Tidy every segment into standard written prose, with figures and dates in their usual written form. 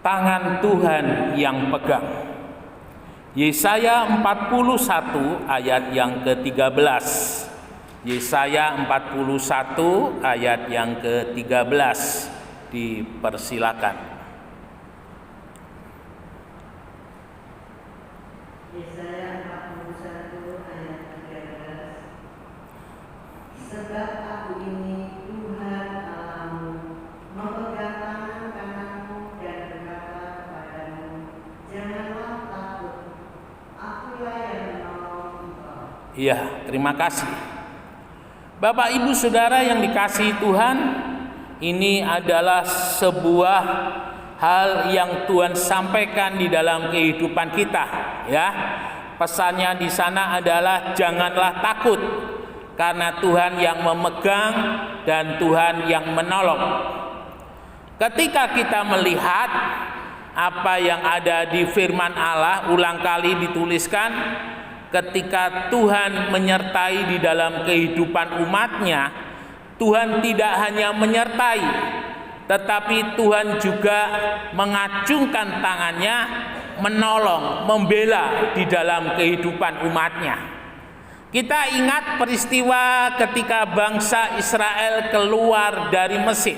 tangan Tuhan yang pegang. Yesaya 41 ayat yang ke-13. Yesaya 41 ayat yang ke-13. Dipersilakan. Yesaya 41 ayat 13. Sebab aku ini Tuhan Allahmu, memegang tangan kananmu dan berkata kepadamu, janganlah takut, akulah yang menolong engkau. Iya, terima kasih. Bapak Ibu Saudara yang dikasihi Tuhan, ini adalah sebuah hal yang Tuhan sampaikan di dalam kehidupan kita, ya. Pesannya di sana adalah janganlah takut, karena Tuhan yang memegang dan Tuhan yang menolong. Ketika kita melihat apa yang ada di firman Allah, ulang kali dituliskan, ketika Tuhan menyertai di dalam kehidupan umatnya, Tuhan tidak hanya menyertai, tetapi Tuhan juga mengacungkan tangannya, menolong, membela di dalam kehidupan umatnya. Kita ingat peristiwa ketika bangsa Israel keluar dari Mesir.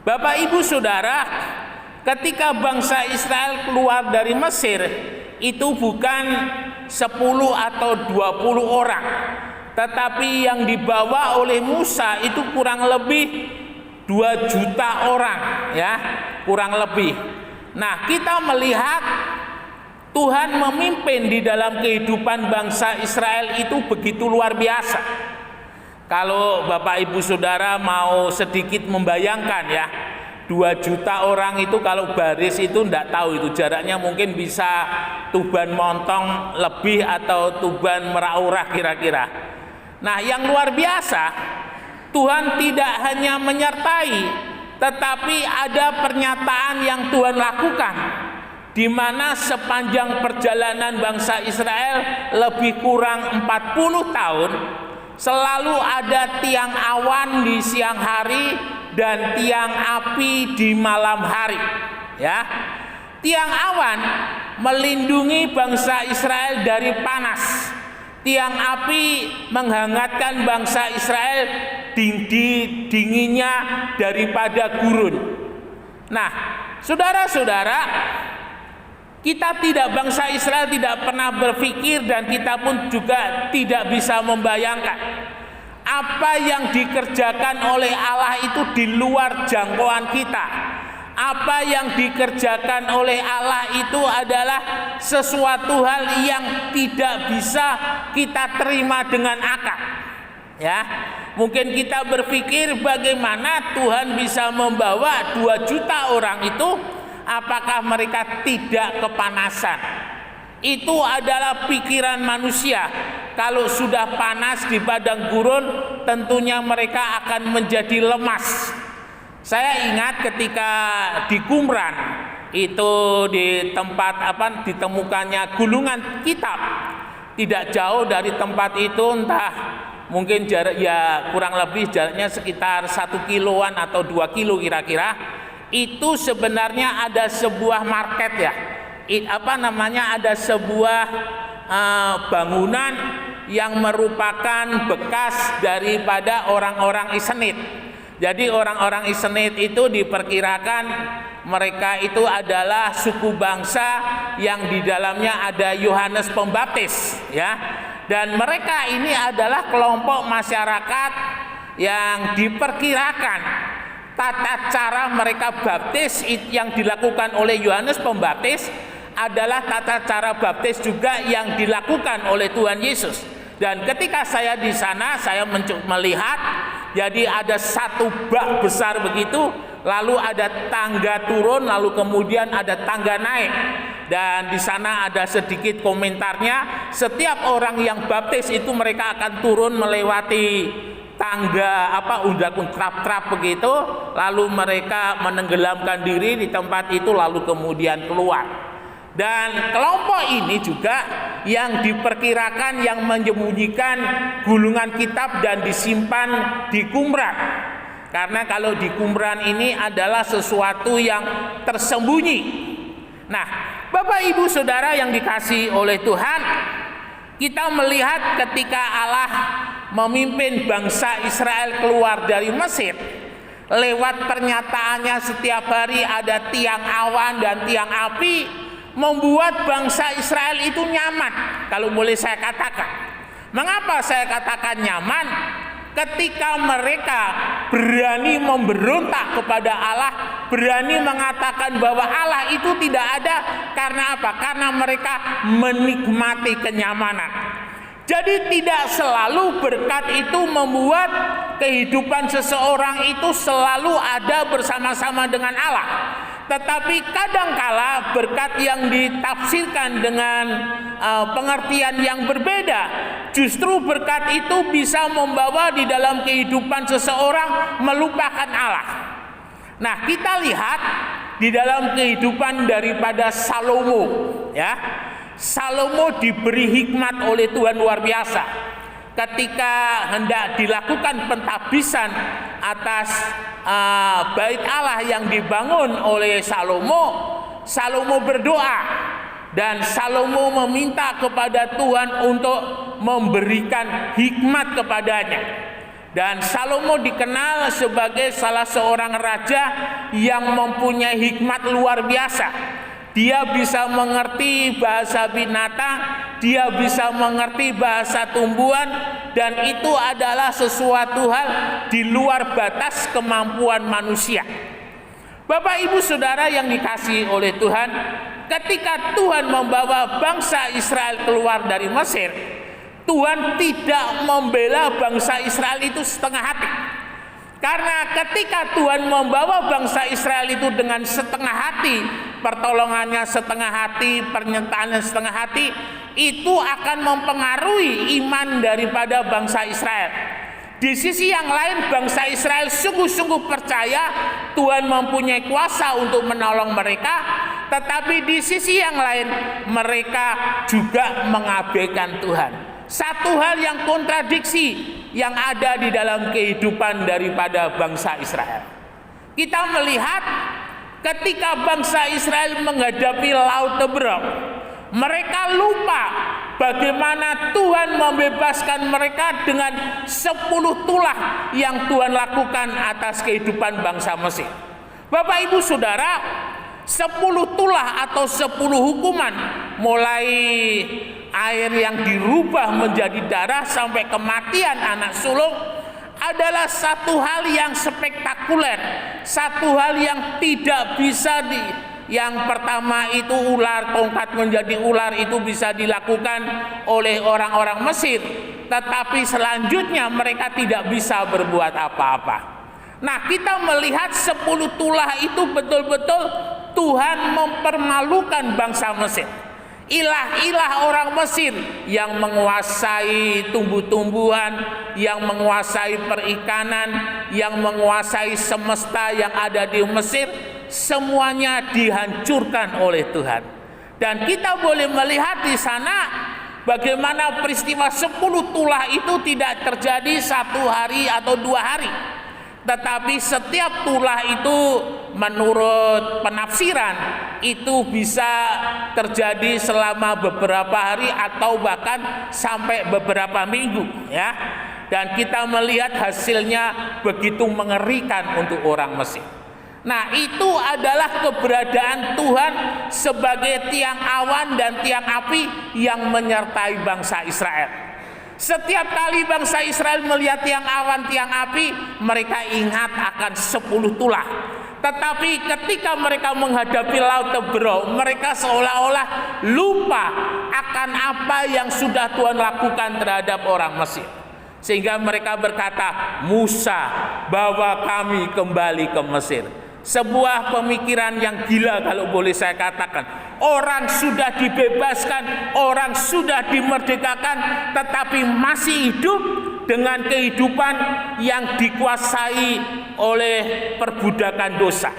Bapak Ibu Saudara, ketika bangsa Israel keluar dari Mesir, itu bukan 10 atau 20 orang, tetapi yang dibawa oleh Musa itu kurang lebih 2 juta orang, ya, kurang lebih. Nah, kita melihat Tuhan memimpin di dalam kehidupan bangsa Israel itu begitu luar biasa. Kalau Bapak Ibu Saudara mau sedikit membayangkan, ya, 2 juta orang itu kalau baris itu enggak tahu itu jaraknya, mungkin bisa Tuban Montong lebih atau Tuban Meraurah kira-kira. Nah, yang luar biasa, Tuhan tidak hanya menyertai, tetapi ada pernyataan yang Tuhan lakukan, di mana sepanjang perjalanan bangsa Israel lebih kurang 40 tahun, selalu ada tiang awan di siang hari dan tiang api di malam hari, ya. Tiang awan melindungi bangsa Israel dari panas. Tiang api menghangatkan bangsa Israel dinginnya daripada gurun. Nah, saudara-saudara, bangsa Israel tidak pernah berpikir, dan kita pun juga tidak bisa membayangkan apa yang dikerjakan oleh Allah itu di luar jangkauan kita. Apa yang dikerjakan oleh Allah itu adalah sesuatu hal yang tidak bisa kita terima dengan akal, ya. Mungkin kita berpikir bagaimana Tuhan bisa membawa 2 juta orang itu, apakah mereka tidak kepanasan? Itu adalah pikiran manusia. Kalau sudah panas di padang gurun, tentunya mereka akan menjadi lemas. Saya ingat ketika di Qumran, itu di tempat ditemukannya gulungan kitab, tidak jauh dari tempat itu, entah mungkin jarak, ya kurang lebih jaraknya sekitar 1 kiloan atau 2 kilo kira-kira. Itu sebenarnya ada sebuah market, ya, ada sebuah bangunan yang merupakan bekas daripada orang-orang Isnit. Jadi orang-orang Isnit itu diperkirakan mereka itu adalah suku bangsa yang di dalamnya ada Yohanes Pembaptis, ya. Dan mereka ini adalah kelompok masyarakat yang diperkirakan tata cara mereka baptis yang dilakukan oleh Yohanes Pembaptis adalah tata cara baptis juga yang dilakukan oleh Tuhan Yesus. Dan ketika saya di sana, saya melihat, jadi ada satu bak besar begitu, lalu ada tangga turun, lalu kemudian ada tangga naik. Dan di sana ada sedikit komentarnya, setiap orang yang baptis itu mereka akan turun melewati tangga trap-trap begitu, lalu mereka menenggelamkan diri di tempat itu, lalu kemudian keluar. Dan kelompok ini juga yang diperkirakan yang menyembunyikan gulungan kitab dan disimpan di Qumran. Karena kalau di Qumran ini adalah sesuatu yang tersembunyi. Nah, Bapak Ibu Saudara yang dikasihi oleh Tuhan, kita melihat ketika Allah memimpin bangsa Israel keluar dari Mesir, lewat pernyataannya setiap hari ada tiang awan dan tiang api, membuat bangsa Israel itu nyaman. Kalau boleh saya katakan, mengapa saya katakan nyaman? Ketika mereka berani memberontak kepada Allah, berani mengatakan bahwa Allah itu tidak ada. Karena apa? Karena mereka menikmati kenyamanan. Jadi tidak selalu berkat itu membuat kehidupan seseorang itu selalu ada bersama-sama dengan Allah. Tetapi kadangkala berkat yang ditafsirkan dengan pengertian yang berbeda, justru berkat itu bisa membawa di dalam kehidupan seseorang melupakan Allah. Nah, kita lihat di dalam kehidupan daripada Salomo, ya. Salomo diberi hikmat oleh Tuhan luar biasa. Ketika hendak dilakukan pentabisan atas bait Allah yang dibangun oleh Salomo, Salomo berdoa dan Salomo meminta kepada Tuhan untuk memberikan hikmat kepadanya. Dan Salomo dikenal sebagai salah seorang raja yang mempunyai hikmat luar biasa. Dia bisa mengerti bahasa binatang, dia bisa mengerti bahasa tumbuhan, dan itu adalah sesuatu hal di luar batas kemampuan manusia. Bapak Ibu Saudara yang dikasihi oleh Tuhan, ketika Tuhan membawa bangsa Israel keluar dari Mesir, Tuhan tidak membela bangsa Israel itu setengah hati. Karena ketika Tuhan membawa bangsa Israel itu dengan setengah hati, pertolongannya setengah hati, pernyataannya setengah hati, itu akan mempengaruhi iman daripada bangsa Israel. Di sisi yang lain, bangsa Israel sungguh-sungguh percaya Tuhan mempunyai kuasa untuk menolong mereka, tetapi di sisi yang lain mereka juga mengabaikan Tuhan. Satu hal yang kontradiksi yang ada di dalam kehidupan daripada bangsa Israel. Kita melihat ketika bangsa Israel menghadapi Laut Teberau, mereka lupa bagaimana Tuhan membebaskan mereka dengan 10 tulah yang Tuhan lakukan atas kehidupan bangsa Mesir. Bapak Ibu Saudara, 10 tulah atau 10 hukuman, mulai air yang dirubah menjadi darah sampai kematian anak sulung, adalah satu hal yang spektakuler, satu hal yang tidak bisa yang pertama itu ular, tongkat menjadi ular itu bisa dilakukan oleh orang-orang Mesir, tetapi selanjutnya mereka tidak bisa berbuat apa-apa. Nah, kita melihat 10 tulah itu betul-betul Tuhan mempermalukan bangsa Mesir. Ilah-ilah orang Mesir yang menguasai tumbuh-tumbuhan, yang menguasai perikanan, yang menguasai semesta yang ada di Mesir, semuanya dihancurkan oleh Tuhan. Dan kita boleh melihat di sana bagaimana peristiwa 10 tulah itu tidak terjadi 1 hari atau 2 hari. Tetapi setiap tulah itu menurut penafsiran itu bisa terjadi selama beberapa hari atau bahkan sampai beberapa minggu, ya. Dan kita melihat hasilnya begitu mengerikan untuk orang Mesir. Nah, itu adalah keberadaan Tuhan sebagai tiang awan dan tiang api yang menyertai bangsa Israel. Setiap kali bangsa Israel melihat tiang awan, tiang api, mereka ingat akan 10 tulah. Tetapi ketika mereka menghadapi Laut Teberau, mereka seolah-olah lupa akan apa yang sudah Tuhan lakukan terhadap orang Mesir. Sehingga mereka berkata, "Musa, bawa kami kembali ke Mesir." Sebuah pemikiran yang gila kalau boleh saya katakan. Orang sudah dibebaskan, orang sudah dimerdekakan, tetapi masih hidup dengan kehidupan yang dikuasai oleh perbudakan dosa.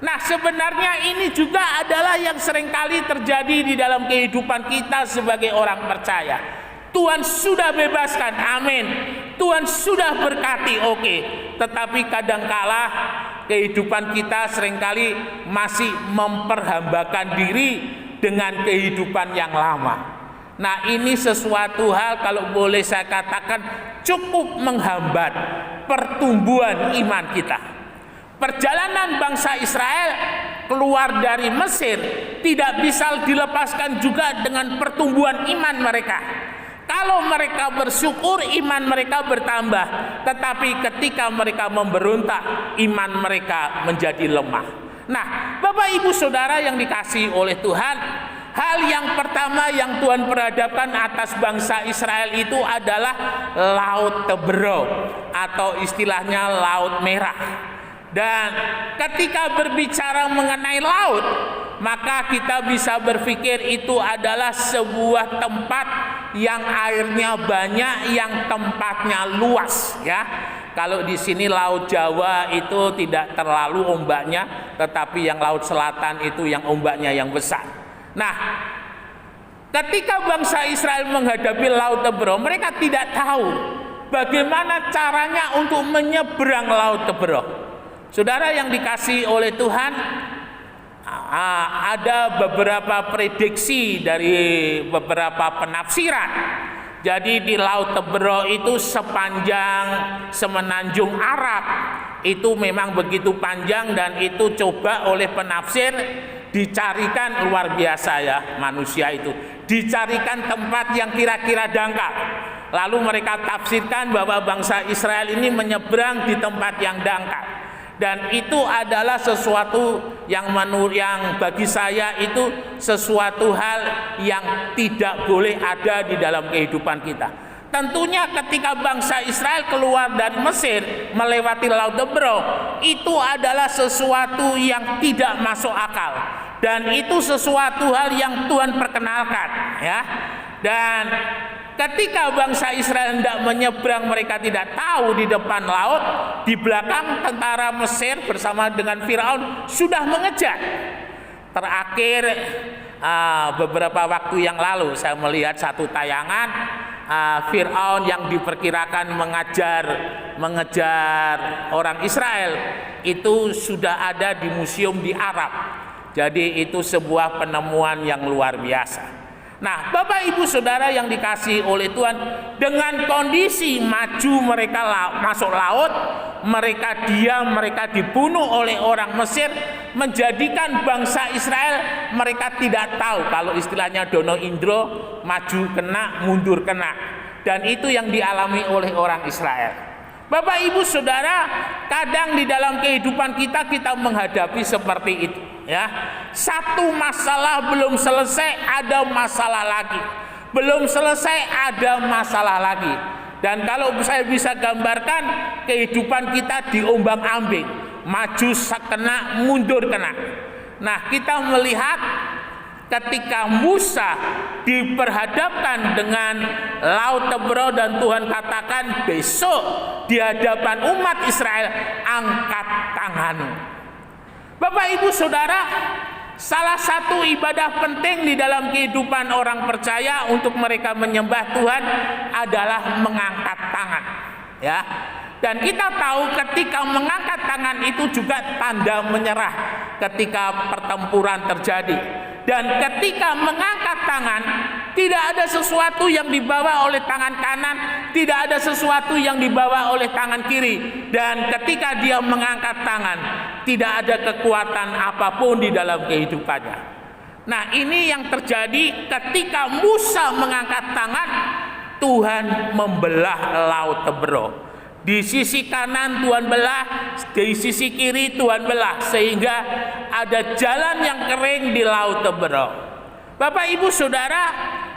Nah, sebenarnya ini juga adalah yang seringkali terjadi di dalam kehidupan kita sebagai orang percaya. Tuhan sudah bebaskan, amin. Tuhan sudah berkati, oke. Tetapi kadangkala kehidupan kita seringkali masih memperhambakan diri dengan kehidupan yang lama. Nah, ini sesuatu hal kalau boleh saya katakan cukup menghambat pertumbuhan iman kita. Perjalanan bangsa Israel keluar dari Mesir tidak bisa dilepaskan juga dengan pertumbuhan iman mereka. Kalau mereka bersyukur, iman mereka bertambah. Tetapi ketika mereka memberontak, iman mereka menjadi lemah. Nah, Bapak Ibu Saudara yang dikasihi oleh Tuhan, hal yang pertama yang Tuhan perhadapkan atas bangsa Israel itu adalah Laut Teberau atau istilahnya Laut Merah. Dan ketika berbicara mengenai laut, maka kita bisa berpikir itu adalah sebuah tempat yang airnya banyak, yang tempatnya luas, ya. Kalau di sini Laut Jawa itu tidak terlalu ombaknya, tetapi yang Laut Selatan itu yang ombaknya yang besar. Nah, ketika bangsa Israel menghadapi Laut Teberau, mereka tidak tahu bagaimana caranya untuk menyeberang Laut Teberau. Saudara yang dikasihi oleh Tuhan, ada beberapa prediksi dari beberapa penafsiran. Jadi di Laut Teberau itu sepanjang semenanjung Arab, itu memang begitu panjang, dan itu coba oleh penafsir dicarikan, luar biasa ya manusia itu, dicarikan tempat yang kira-kira dangkal. Lalu mereka tafsirkan bahwa bangsa Israel ini menyeberang di tempat yang dangkal. Dan itu adalah sesuatu yang bagi saya itu sesuatu hal yang tidak boleh ada di dalam kehidupan kita. Tentunya ketika bangsa Israel keluar dari Mesir melewati Laut Teberau, itu adalah sesuatu yang tidak masuk akal. Dan itu sesuatu hal yang Tuhan perkenalkan, ya. Dan ketika bangsa Israel hendak menyeberang, mereka tidak tahu di depan laut, di belakang tentara Mesir bersama dengan Firaun sudah mengejar. Terakhir beberapa waktu yang lalu saya melihat satu tayangan Firaun yang diperkirakan mengejar orang Israel itu sudah ada di museum di Arab. Jadi itu sebuah penemuan yang luar biasa. Nah, Bapak Ibu Saudara yang dikasihi oleh Tuhan, dengan kondisi maju mereka masuk laut, mereka diam, mereka dibunuh oleh orang Mesir, menjadikan bangsa Israel mereka tidak tahu, kalau istilahnya Dono Indro, maju kena, mundur kena. Dan itu yang dialami oleh orang Israel. Bapak Ibu Saudara, kadang di dalam kehidupan kita menghadapi seperti itu, ya. Satu masalah belum selesai, ada masalah lagi. Belum selesai, ada masalah lagi. Dan kalau saya bisa gambarkan, kehidupan kita diombang-ambing, maju kena, mundur kena. Nah, kita melihat ketika Musa diperhadapkan dengan Laut Teberau dan Tuhan katakan, besok di hadapan umat Israel angkat tanganmu. Bapak Ibu Saudara, salah satu ibadah penting di dalam kehidupan orang percaya untuk mereka menyembah Tuhan adalah mengangkat tangan, ya. Dan kita tahu ketika mengangkat tangan itu juga tanda menyerah ketika pertempuran terjadi. Dan ketika mengangkat tangan, tidak ada sesuatu yang dibawa oleh tangan kanan, tidak ada sesuatu yang dibawa oleh tangan kiri. Dan ketika dia mengangkat tangan, tidak ada kekuatan apapun di dalam kehidupannya. Nah, ini yang terjadi ketika Musa mengangkat tangan, Tuhan membelah Laut Teberau. Di sisi kanan Tuhan belah, di sisi kiri Tuhan belah, sehingga ada jalan yang kering di Laut Teberau. Bapak Ibu Saudara,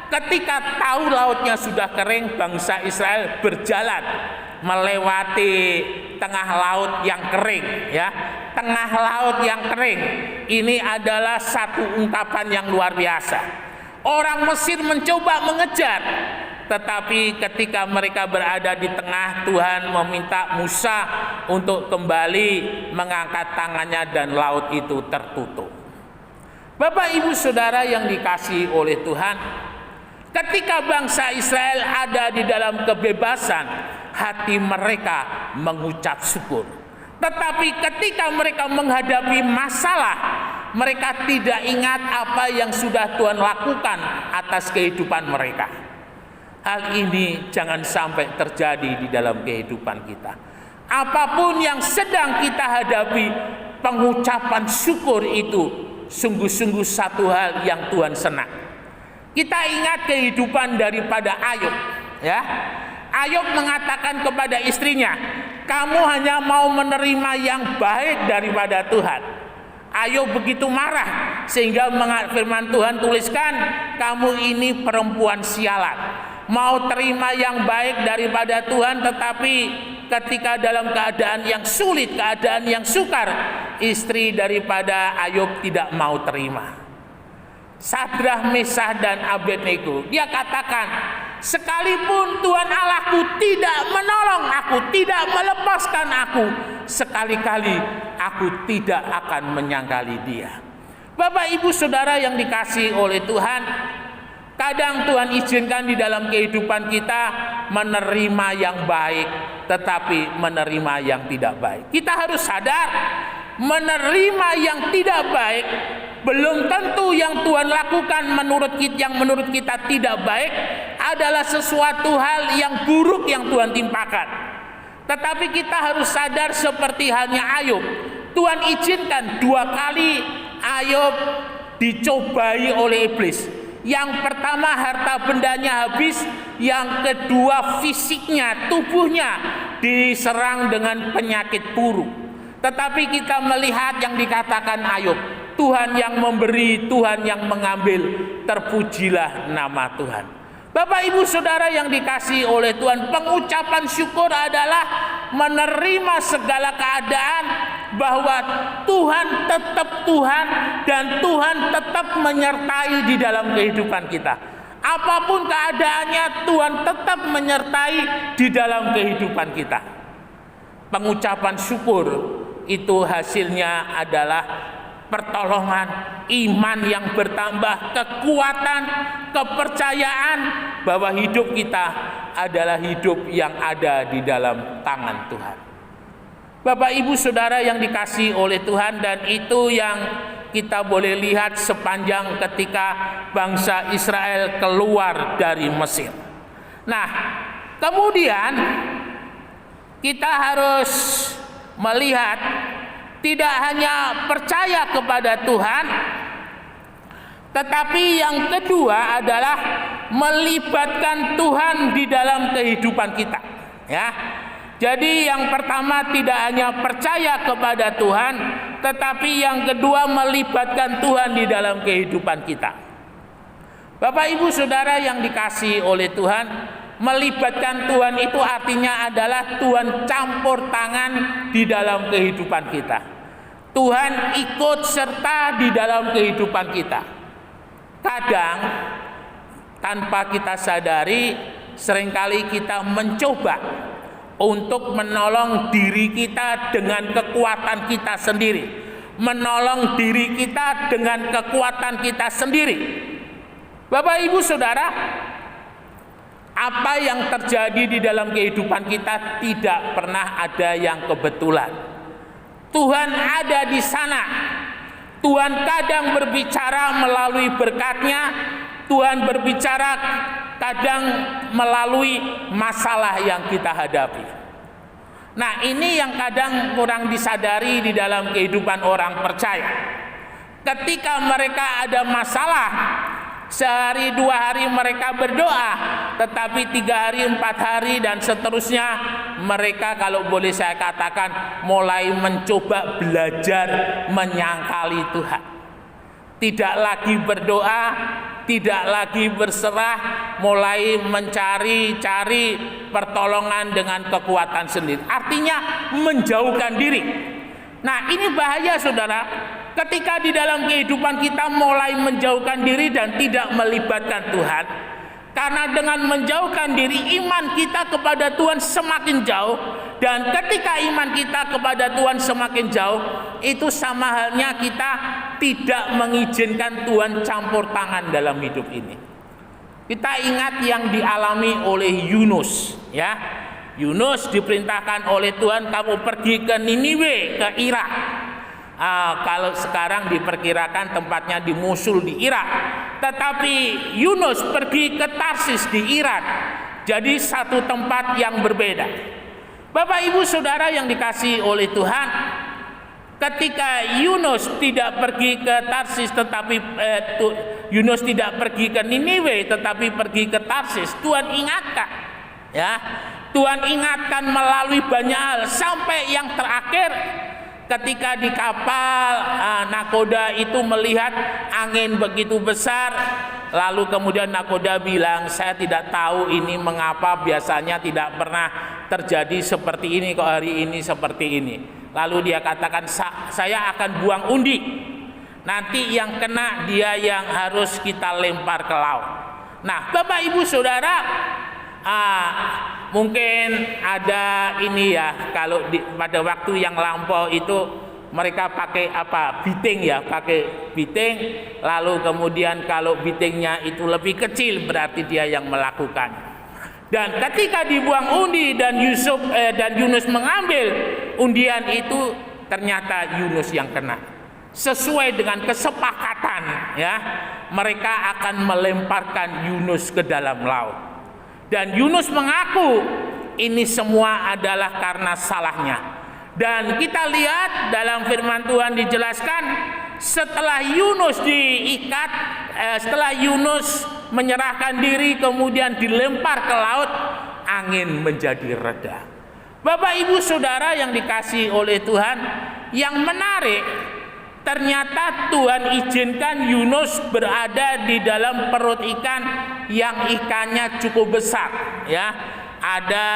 ketika tahu lautnya sudah kering, bangsa Israel berjalan melewati tengah laut yang kering, ya. Tengah laut yang kering ini adalah satu ungkapan yang luar biasa. Orang Mesir mencoba mengejar, tetapi ketika mereka berada di tengah, Tuhan meminta Musa untuk kembali mengangkat tangannya dan laut itu tertutup. Bapak Ibu Saudara yang dikasihi oleh Tuhan, Ketika bangsa Israel ada di dalam kebebasan, hati mereka mengucap syukur. Tetapi ketika mereka menghadapi masalah, mereka tidak ingat apa yang sudah Tuhan lakukan atas kehidupan mereka. Hal ini jangan sampai terjadi di dalam kehidupan kita. Apapun yang sedang kita hadapi, pengucapan syukur itu sungguh-sungguh satu hal yang Tuhan senang. Kita ingat kehidupan daripada Ayub, ya. Ayub mengatakan kepada istrinya, "Kamu hanya mau menerima yang baik daripada Tuhan." Ayub begitu marah sehingga firman Tuhan tuliskan, "Kamu ini perempuan sialan. Mau terima yang baik daripada Tuhan, tetapi ketika dalam keadaan yang sulit, keadaan yang sukar, istri daripada Ayub tidak mau terima." Sadrah, Mesah, dan Abednego, dia katakan, "Sekalipun Tuhan Allahku tidak menolong aku, tidak melepaskan aku, sekali-kali aku tidak akan menyangkali Dia." Bapak, Ibu, Saudara yang dikasihi oleh Tuhan, kadang Tuhan izinkan di dalam kehidupan kita menerima yang baik, tetapi menerima yang tidak baik. Kita harus sadar, menerima yang tidak baik belum tentu yang Tuhan lakukan yang menurut kita tidak baik adalah sesuatu hal yang buruk yang Tuhan timpakan. Tetapi kita harus sadar seperti halnya Ayub. Tuhan izinkan 2 kali Ayub dicobai oleh iblis. Yang pertama harta bendanya habis, yang kedua fisiknya, tubuhnya diserang dengan penyakit buruk. Tetapi kita melihat yang dikatakan Ayub, Tuhan yang memberi, Tuhan yang mengambil, terpujilah nama Tuhan. Bapak, Ibu, Saudara yang dikasihi oleh Tuhan, pengucapan syukur adalah menerima segala keadaan bahwa Tuhan tetap Tuhan dan Tuhan tetap menyertai di dalam kehidupan kita. Apapun keadaannya, Tuhan tetap menyertai di dalam kehidupan kita. Pengucapan syukur itu hasilnya adalah pertolongan, iman yang bertambah, kekuatan, kepercayaan bahwa hidup kita adalah hidup yang ada di dalam tangan Tuhan. Bapak, Ibu, Saudara yang dikasihi oleh Tuhan, dan itu yang kita boleh lihat sepanjang ketika bangsa Israel keluar dari Mesir. Nah, kemudian kita harus melihat tidak hanya percaya kepada Tuhan, tetapi yang kedua adalah melibatkan Tuhan di dalam kehidupan kita, ya. Jadi yang pertama tidak hanya percaya kepada Tuhan, tetapi yang kedua melibatkan Tuhan di dalam kehidupan kita. Bapak, Ibu, Saudara yang dikasihi oleh Tuhan, melibatkan Tuhan itu artinya adalah Tuhan campur tangan di dalam kehidupan kita. Tuhan ikut serta di dalam kehidupan kita. Kadang tanpa kita sadari, seringkali kita mencoba untuk menolong diri kita dengan kekuatan kita sendiri, menolong diri kita dengan kekuatan kita sendiri. Bapak, Ibu, Saudara, apa yang terjadi di dalam kehidupan kita tidak pernah ada yang kebetulan. Tuhan ada di sana. Tuhan kadang berbicara melalui berkat-Nya, Tuhan berbicara kadang melalui masalah yang kita hadapi. Nah, ini yang kadang kurang disadari di dalam kehidupan orang percaya. Ketika mereka ada masalah, sehari 2 hari mereka berdoa, tetapi 3 hari 4 hari dan seterusnya mereka, kalau boleh saya katakan, mulai mencoba belajar menyangkali Tuhan. Tidak lagi berdoa, tidak lagi berserah, mulai mencari-cari pertolongan dengan kekuatan sendiri. Artinya menjauhkan diri. Nah, ini bahaya, Saudara. Ketika di dalam kehidupan kita mulai menjauhkan diri dan tidak melibatkan Tuhan, karena dengan menjauhkan diri, iman kita kepada Tuhan semakin jauh. Dan ketika iman kita kepada Tuhan semakin jauh, itu sama halnya kita tidak mengizinkan Tuhan campur tangan dalam hidup ini. Kita ingat yang dialami oleh Yunus, ya. Yunus diperintahkan oleh Tuhan, kamu pergi ke Niniwe, ke Irak. Kalau sekarang diperkirakan tempatnya di Mosul di Irak, tetapi Yunus pergi ke Tarsis di Iran. Jadi satu tempat yang berbeda. Bapak Ibu Saudara yang dikasihi oleh Tuhan, ketika Yunus tidak pergi ke Tarsis tetapi Yunus tidak pergi ke Niniwe tetapi pergi ke Tarsis, Tuhan ingatkan, ya. Tuhan ingatkan melalui banyak hal, sampai yang terakhir ketika di kapal nakoda itu melihat angin begitu besar, lalu kemudian nakoda bilang, saya tidak tahu ini mengapa, biasanya tidak pernah terjadi seperti ini, kok hari ini seperti ini. Lalu dia katakan, saya akan buang undi, nanti yang kena dia yang harus kita lempar ke laut. Nah, Bapak Ibu Saudara, mungkin ada ini ya, kalau pada waktu yang lampau itu mereka pakai apa, biting ya, pakai biting, lalu kemudian kalau bitingnya itu lebih kecil berarti dia yang melakukan. Dan ketika dibuang undi dan Yunus mengambil undian itu, ternyata Yunus yang kena. Sesuai dengan kesepakatan, ya, mereka akan melemparkan Yunus ke dalam laut. Dan Yunus mengaku ini semua adalah karena salahnya. Dan kita lihat dalam firman Tuhan dijelaskan, setelah Yunus diikat, setelah Yunus menyerahkan diri kemudian dilempar ke laut, angin menjadi reda. Bapak Ibu Saudara yang dikasihi oleh Tuhan, yang menarik, ternyata Tuhan izinkan Yunus berada di dalam perut ikan yang ikannya cukup besar, ya. Ada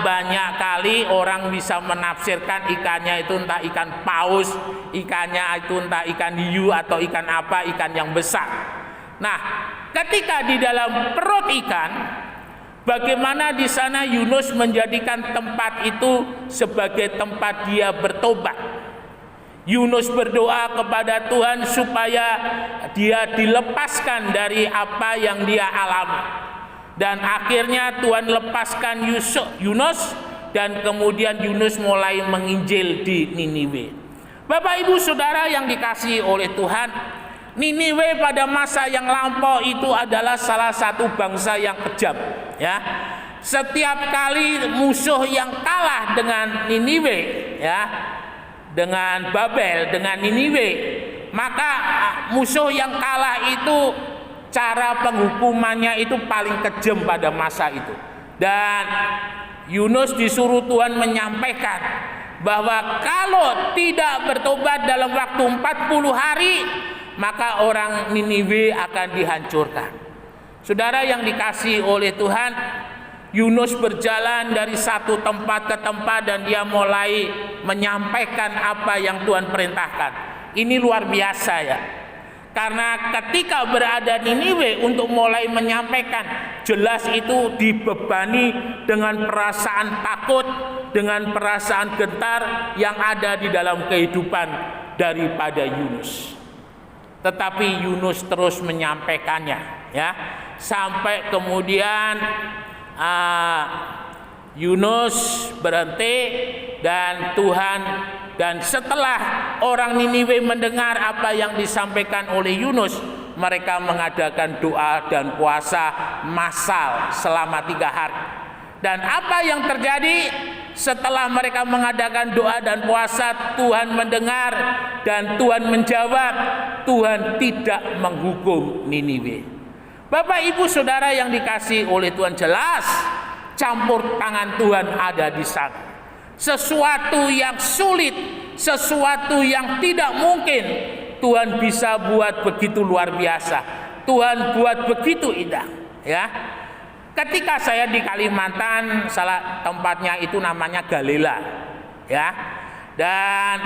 banyak kali orang bisa menafsirkan ikannya itu entah ikan paus, ikannya itu entah ikan hiu atau ikan apa, ikan yang besar. Nah, ketika di dalam perut ikan, bagaimana di sana Yunus menjadikan tempat itu sebagai tempat dia bertobat. Yunus berdoa kepada Tuhan supaya dia dilepaskan dari apa yang dia alami. Dan akhirnya Tuhan lepaskan Yunus, dan kemudian Yunus mulai menginjil di Niniwe. Bapak Ibu Saudara yang dikasihi oleh Tuhan, Niniwe pada masa yang lampau itu adalah salah satu bangsa yang kejam, ya. Setiap kali musuh yang kalah dengan Niniwe, ya, dengan Babel, dengan Niniwe, maka musuh yang kalah itu cara penghukumannya itu paling kejam pada masa itu. Dan Yunus disuruh Tuhan menyampaikan bahwa kalau tidak bertobat dalam waktu 40 hari, maka orang Niniwe akan dihancurkan. Saudara yang dikasihi oleh Tuhan, Yunus berjalan dari satu tempat ke tempat dan dia mulai menyampaikan apa yang Tuhan perintahkan. Ini luar biasa, ya. Karena ketika berada di Niniwe untuk mulai menyampaikan, jelas itu dibebani dengan perasaan takut, dengan perasaan gentar yang ada di dalam kehidupan daripada Yunus. Tetapi Yunus terus menyampaikannya, ya, sampai kemudian Yunus berhenti dan setelah orang Niniwe mendengar apa yang disampaikan oleh Yunus, mereka mengadakan doa dan puasa massal selama 3 hari. Dan apa yang terjadi setelah mereka mengadakan doa dan puasa, Tuhan mendengar dan Tuhan menjawab. Tuhan tidak menghukum Niniwe. Bapak Ibu Saudara yang dikasihi oleh Tuhan, jelas campur tangan Tuhan ada di sana. Sesuatu yang sulit, sesuatu yang tidak mungkin, Tuhan bisa buat begitu luar biasa. Tuhan buat begitu indah, ya. Ketika saya di Kalimantan, salah tempatnya itu namanya Galela, ya. Dan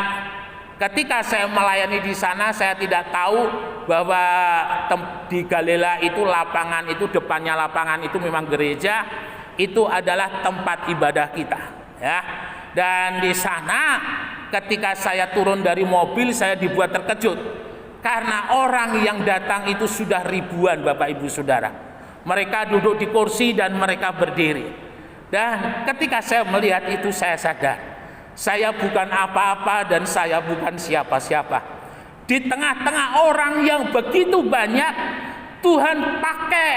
ketika saya melayani di sana, saya tidak tahu bahwa di Galela itu lapangan itu, depannya lapangan itu memang gereja, itu adalah tempat ibadah kita, ya. Dan di sana ketika saya turun dari mobil, saya dibuat terkejut karena orang yang datang itu sudah ribuan, Bapak Ibu Saudara. Mereka duduk di kursi dan mereka berdiri. Dan ketika saya melihat itu, saya sadar saya bukan apa-apa dan saya bukan siapa-siapa. Di tengah-tengah orang yang begitu banyak, Tuhan pakai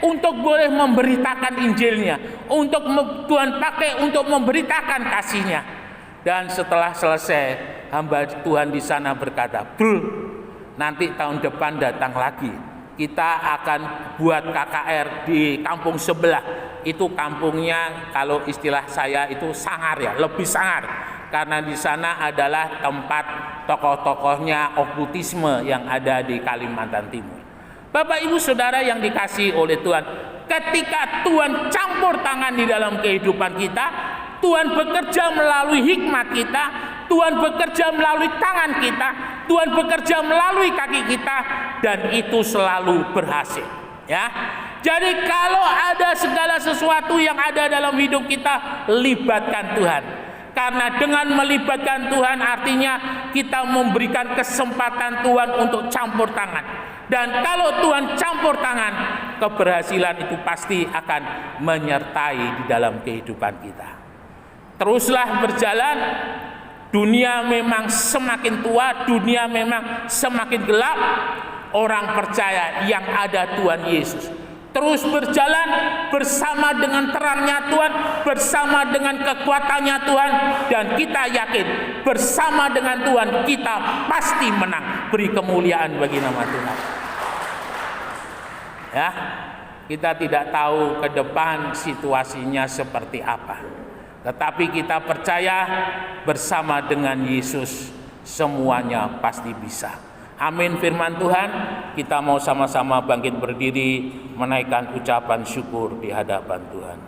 untuk boleh memberitakan Injilnya, Tuhan pakai untuk memberitakan kasih-Nya. Dan setelah selesai, hamba Tuhan di sana berkata, "Bro, nanti tahun depan datang lagi. Kita akan buat KKR di kampung sebelah." Itu kampungnya, kalau istilah saya itu sangar ya, lebih sangar. Karena di sana adalah tempat tokoh-tokohnya okultisme yang ada di Kalimantan Timur. Bapak Ibu Saudara yang dikasihi oleh Tuhan, ketika Tuhan campur tangan di dalam kehidupan kita, Tuhan bekerja melalui hikmat kita, Tuhan bekerja melalui tangan kita, Tuhan bekerja melalui kaki kita, dan itu selalu berhasil. Ya, jadi kalau ada segala sesuatu yang ada dalam hidup kita, libatkan Tuhan. Karena dengan melibatkan Tuhan artinya kita memberikan kesempatan Tuhan untuk campur tangan. Dan kalau Tuhan campur tangan, keberhasilan itu pasti akan menyertai di dalam kehidupan kita. Teruslah berjalan. Dunia memang semakin tua, dunia memang semakin gelap. Orang percaya yang ada Tuhan Yesus. Terus berjalan bersama dengan terangnya Tuhan, bersama dengan kekuatannya Tuhan, dan kita yakin bersama dengan Tuhan kita pasti menang. Beri kemuliaan bagi nama Tuhan. Ya, kita tidak tahu ke depan situasinya seperti apa, tetapi kita percaya bersama dengan Yesus semuanya pasti bisa. Amin firman Tuhan. Kita mau sama-sama bangkit berdiri menaikkan ucapan syukur di hadapan Tuhan.